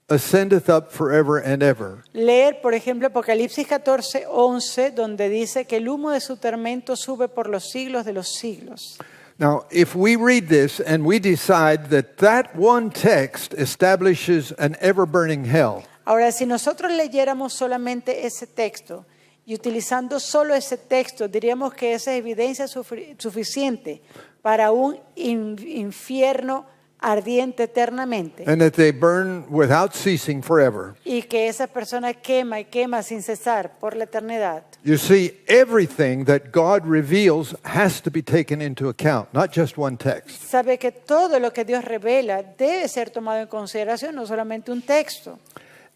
ascendeth up forever and ever." leer, por ejemplo, Apocalipsis 14:11, donde dice que el humo de su tormento sube por los siglos de los siglos. Now, if we read this and we decide that that one text establishes an ever-burning hell, Ahora, si nosotros leyéramos solamente ese texto y utilizando solo ese texto, diríamos que esa es evidencia suficiente para un infierno ardiente eternamente and that they burn without ceasing forever. y que esa persona quema y quema sin cesar por la eternidad. You see, everything that God reveals has to be taken into account, not just one text. Sabe que todo lo que Dios revela debe ser tomado en consideración, no solamente un texto.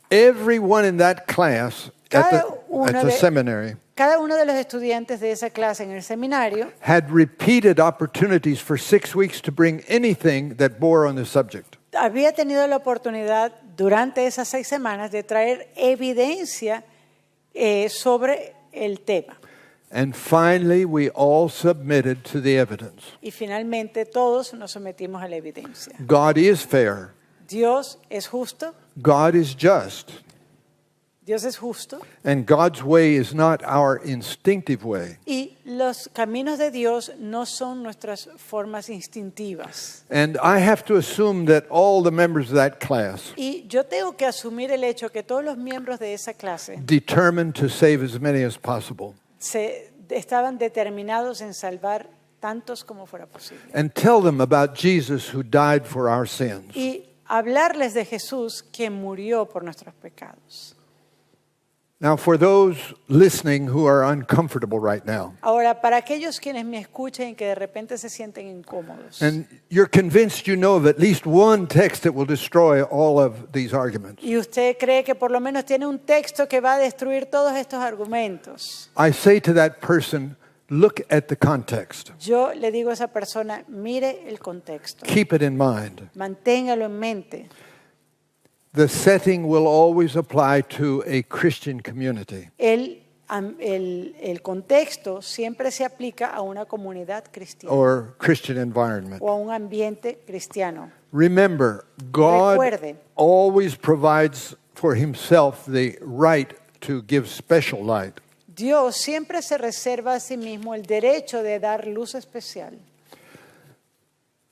Everyone in that class at the seminary Cada uno de los estudiantes de esa clase en el seminario had repeated opportunities for 6 weeks to bring anything that bore on the subject. había tenido la oportunidad durante esas 6 semanas de traer evidencia sobre el tema. And finally, we all submitted to the evidence. Y finalmente todos nos sometimos a la evidencia. God is fair. Dios es justo, God is just. Dios es justo And God's way is not our instinctive way. y los caminos de Dios no son nuestras formas instintivas. And I have to assume that all the members of that class Y yo tengo que asumir el hecho que todos los miembros de esa clase determined to save as many as possible estaban determinados en salvar tantos como fuera posible. and tell them about Jesus who died for our sins. Y hablarles de Jesús que murió por nuestros pecados. Now, for those listening who are uncomfortable right now, Ahora, para aquellos quienes me escuchen y que de repente se sienten incómodos, and you're convinced you know of at least one text that will destroy all of these arguments, y usted cree que por lo menos tiene un texto que va a destruir todos estos argumentos, I say to that person, look at the context. yo le digo a esa persona, mire el contexto, Keep it in mind. manténgalo en mente. The setting will always apply to a Christian community. El contexto siempre se aplica a una comunidad cristiana Or Christian environment. o a un ambiente cristiano. Remember, God Recuerde. always provides for himself the right to give special light. Dios siempre se reserva a sí mismo el derecho de dar luz especial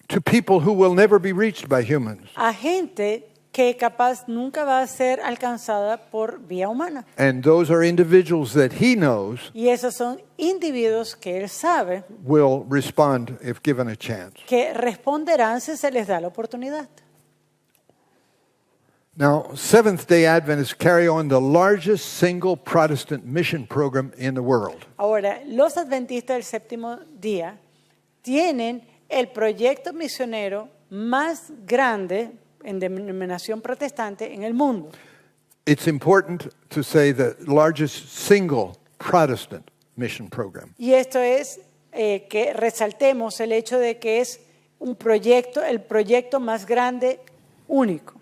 To people who will never be reached by humans. a gente que capaz nunca va a ser alcanzada por vía humana. And those are individuals that he knows Y esos son individuos que Él sabe will respond if given a chance. que responderán si se les da la oportunidad. Now, Seventh-day Adventists carry on the largest single Protestant mission program in the world. Ahora, los adventistas del séptimo día tienen el proyecto misionero más grande en denominación protestante en el mundo. It's important to say the largest single Protestant mission program. Y esto es que resaltemos el hecho de que es un proyecto, el proyecto más grande, único.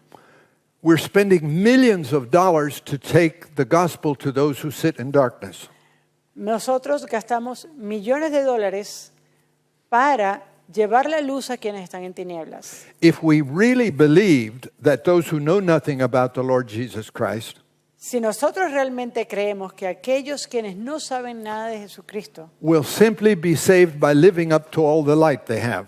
We're spending millions of dollars to take the gospel to those who sit in darkness. Nosotros gastamos millones de dólares para llevar la luz a quienes están en tinieblas. If we really believed that those who know nothing about the Lord Jesus Christ Si nosotros realmente creemos que aquellos quienes no saben nada de Jesucristo will simply be saved by living up to all the light they have,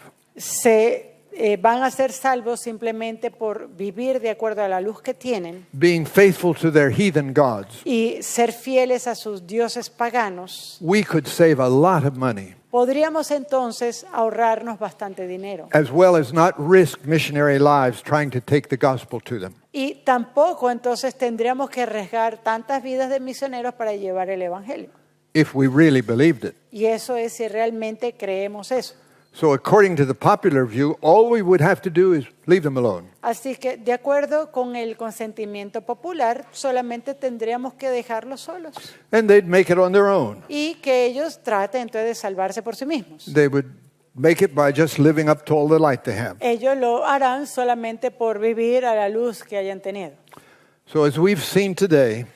van a ser salvos simplemente por vivir de acuerdo a la luz que tienen being faithful to their heathen gods, y ser fieles a sus dioses paganos, we could save a lot of money, podríamos entonces ahorrarnos bastante dinero. as well as not risk missionary lives trying to take the gospel to them. Y tampoco entonces tendríamos que arriesgar tantas vidas de misioneros para llevar el evangelio. If we really believed it. Y eso es si realmente creemos eso. So according to the popular view, all we would have to do is leave them alone. Así que, de acuerdo con el consentimiento popular, solamente tendríamos que dejarlos solos And they'd make it on their own. y que ellos traten entonces de salvarse por sí mismos. They would make it by just living up to all the light they have. Ellos lo harán solamente por vivir a la luz que hayan tenido. So as we've seen today,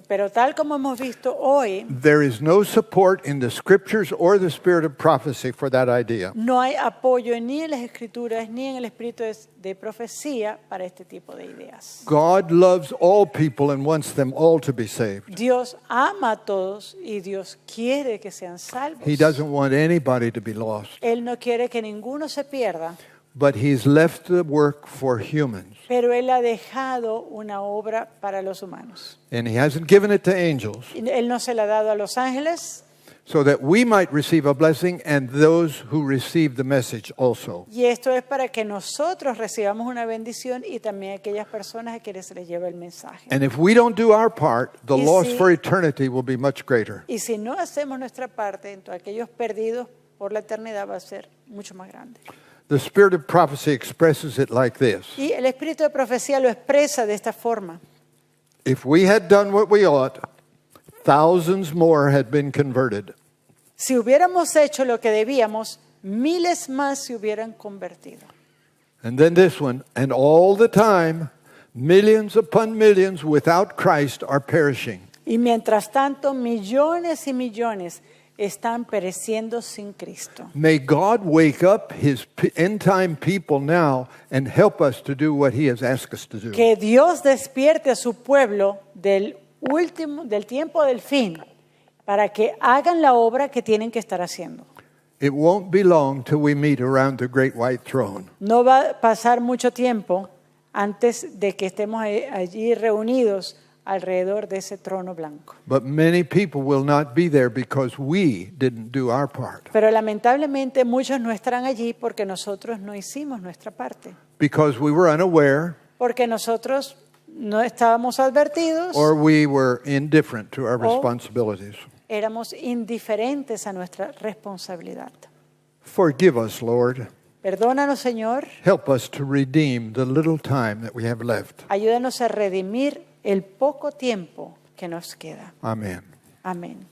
Pero tal como hemos visto hoy, there is no support in the scriptures or the spirit of prophecy for that idea. no hay apoyo ni en las escrituras ni en el espíritu de profecía para este tipo de ideas. God loves all people and wants them all to be saved. Dios ama a todos y Dios quiere que sean salvos. He doesn't want anybody to be lost, Él no quiere que ninguno se pierda, but he's left the work for humans. pero Él ha dejado una obra para los humanos. And he hasn't given it to angels Y Él no se la ha dado a los ángeles so that we might receive a blessing and those who receive the message also. y esto es para que nosotros recibamos una bendición y también aquellas personas a quienes se les lleva el mensaje. And if we don't do our part, the Y loss si- for eternity will be much greater. Y si no hacemos nuestra parte, entonces aquellos perdidos por la eternidad va a ser mucho más grande. The spirit of prophecy expresses it like this. Y el espíritu de profecía lo expresa de esta forma. If we had done what we ought, thousands more had been converted. Si hubiéramos hecho lo que debíamos, miles más se hubieran convertido. And then this one, and all the time, millions upon millions without Christ are perishing. Y mientras tanto, millones y millones están pereciendo sin Cristo. May God wake up his end time people now and help us to do what he has asked us to do. Que Dios despierte a su pueblo del tiempo del fin para que hagan la obra que tienen que estar haciendo. It won't be long till we meet around the great white throne. No va a pasar mucho tiempo antes de que estemos allí reunidos alrededor de ese trono blanco. But many people will not be there because we didn't do our part. Pero lamentablemente muchos no estarán allí porque nosotros no hicimos nuestra parte. Because we were unaware Porque nosotros no estábamos advertidos, or we were indifferent to our Oh. responsibilities. éramos indiferentes a nuestra responsabilidad. Forgive us, Lord. Perdónanos, Señor, Help us to redeem the little time that we have left. ayúdanos a redimir el poco tiempo que nos queda. Amen. Amén.